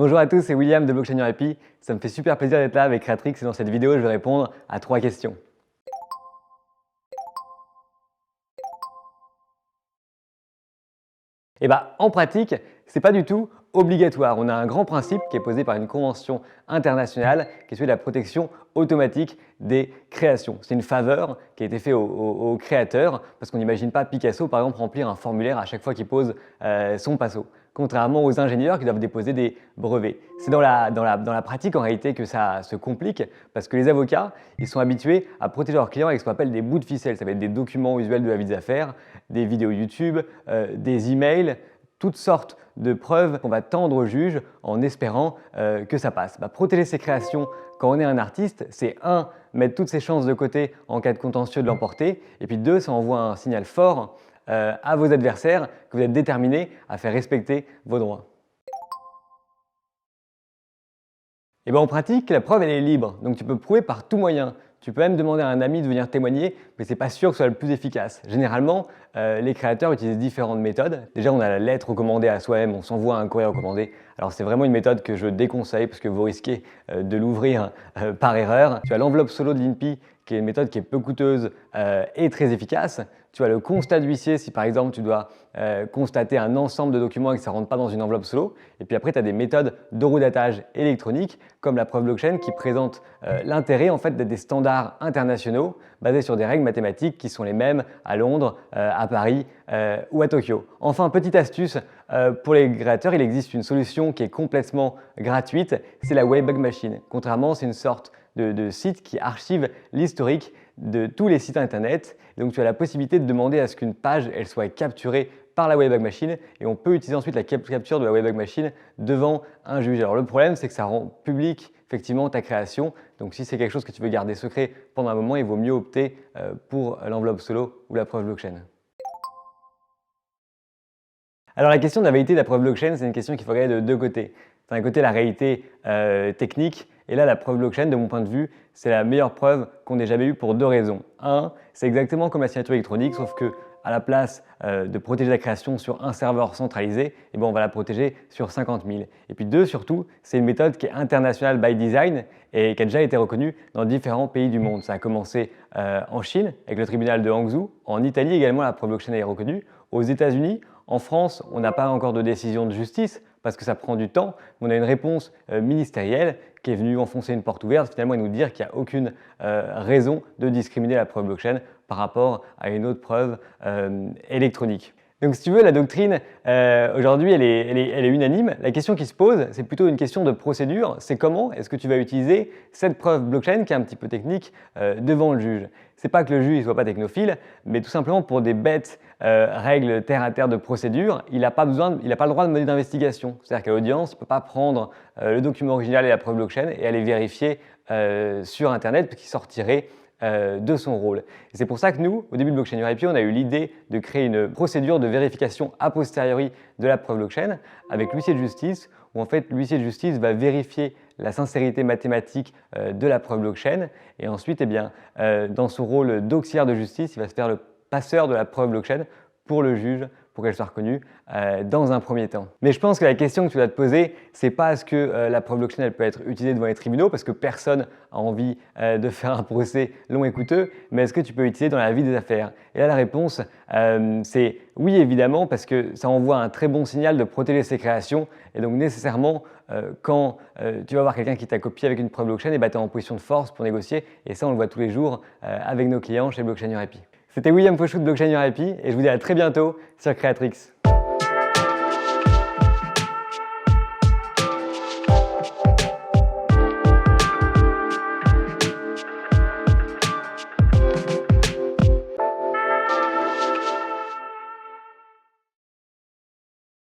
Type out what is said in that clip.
Bonjour à tous, c'est William de Blockchain Your Happy. Ça me fait super plaisir d'être là avec Creatrix et dans cette vidéo, je vais répondre à 3 questions. Et en pratique, ce n'est pas du tout obligatoire. On a un grand principe qui est posé par une convention internationale qui est celui de la protection automatique des créations. C'est une faveur qui a été faite aux créateurs parce qu'on n'imagine pas Picasso par exemple remplir un formulaire à chaque fois qu'il pose son pinceau, contrairement aux ingénieurs qui doivent déposer des brevets. C'est dans la pratique en réalité que ça se complique parce que les avocats ils sont habitués à protéger leurs clients avec ce qu'on appelle des bouts de ficelle. Ça va être des documents usuels de la vie des affaires, des vidéos YouTube, des emails, toutes sortes de preuves qu'on va tendre au juge en espérant que ça passe. Protéger ses créations quand on est un artiste, c'est 1. Mettre toutes ses chances de côté en cas de contentieux de l'emporter, et puis 2. Ça envoie un signal fort à vos adversaires que vous êtes déterminés à faire respecter vos droits. Et en pratique, la preuve elle est libre, donc tu peux prouver par tout moyen. Tu peux même demander à un ami de venir témoigner, mais ce n'est pas sûr que ce soit le plus efficace. Généralement, les créateurs utilisent différentes méthodes. Déjà, on a la lettre recommandée à soi-même, on s'envoie un courrier recommandé. Alors c'est vraiment une méthode que je déconseille parce que vous risquez de l'ouvrir par erreur. Tu as l'enveloppe solo de l'INPI, qui est une méthode qui est peu coûteuse et très efficace. Tu as le constat d'huissier si par exemple tu dois constater un ensemble de documents et que ça ne rentre pas dans une enveloppe solo. Et puis après, tu as des méthodes d'horodatage électronique comme la preuve blockchain qui présente l'intérêt en fait d'être des standards internationaux basés sur des règles mathématiques qui sont les mêmes à Londres, à Paris ou à Tokyo. Enfin, petite astuce pour les créateurs, il existe une solution qui est complètement gratuite, c'est la Wayback Machine. Contrairement, c'est une sorte de site qui archive l'historique de tous les sites internet. Donc tu as la possibilité de demander à ce qu'une page elle soit capturée par la Wayback Machine et on peut utiliser ensuite la capture de la Wayback Machine devant un juge. Alors le problème c'est que ça rend public effectivement ta création, donc si c'est quelque chose que tu veux garder secret pendant un moment, il vaut mieux opter pour l'enveloppe solo ou la preuve blockchain. Alors la question de la validité de la preuve blockchain, c'est une question qu'il faut regarder de deux côtés. D'un côté la réalité technique, et là la preuve blockchain de mon point de vue, c'est la meilleure preuve qu'on ait jamais eue pour 2 raisons. 1, c'est exactement comme la signature électronique, sauf que à la place de protéger la création sur un serveur centralisé, on va la protéger sur 50 000. Et puis 2, surtout, c'est une méthode qui est internationale by design et qui a déjà été reconnue dans différents pays du monde. Ça a commencé en Chine avec le tribunal de Hangzhou, en Italie également la preuve blockchain est reconnue, aux États-Unis. En France, on n'a pas encore de décision de justice parce que ça prend du temps. On a une réponse ministérielle qui est venue enfoncer une porte ouverte finalement et nous dire qu'il n'y a aucune raison de discriminer la preuve blockchain par rapport à une autre preuve électronique. Donc si tu veux, la doctrine aujourd'hui elle est unanime. La question qui se pose, c'est plutôt une question de procédure. C'est comment est-ce que tu vas utiliser cette preuve blockchain qui est un petit peu technique devant le juge. C'est pas que le juge ne soit pas technophile, mais tout simplement pour des bêtes règles terre à terre de procédure, il n'a pas le droit de mener d'investigation. C'est-à-dire qu'à l'audience, il ne peut pas prendre le document original et la preuve blockchain et aller vérifier sur Internet parce qu'il sortirait de son rôle. Et c'est pour ça que nous, au début de Blockchain Your Happy, on a eu l'idée de créer une procédure de vérification a posteriori de la preuve blockchain avec l'huissier de justice, où en fait l'huissier de justice va vérifier la sincérité mathématique de la preuve blockchain et ensuite, dans son rôle d'auxiliaire de justice, il va se faire le passeur de la preuve blockchain pour le juge pour qu'elle soit reconnue dans un premier temps. Mais je pense que la question que tu dois te poser, c'est pas est-ce que la preuve blockchain elle peut être utilisée devant les tribunaux parce que personne a envie de faire un procès long et coûteux, mais est-ce que tu peux l'utiliser dans la vie des affaires? Et là la réponse c'est oui évidemment parce que ça envoie un très bon signal de protéger ses créations et donc nécessairement quand tu vas voir quelqu'un qui t'a copié avec une preuve blockchain, tu es en position de force pour négocier et ça on le voit tous les jours avec nos clients chez Blockchain Your Happy. C'était William Fauchou de Blockchain Your Happy et je vous dis à très bientôt sur Creatrix.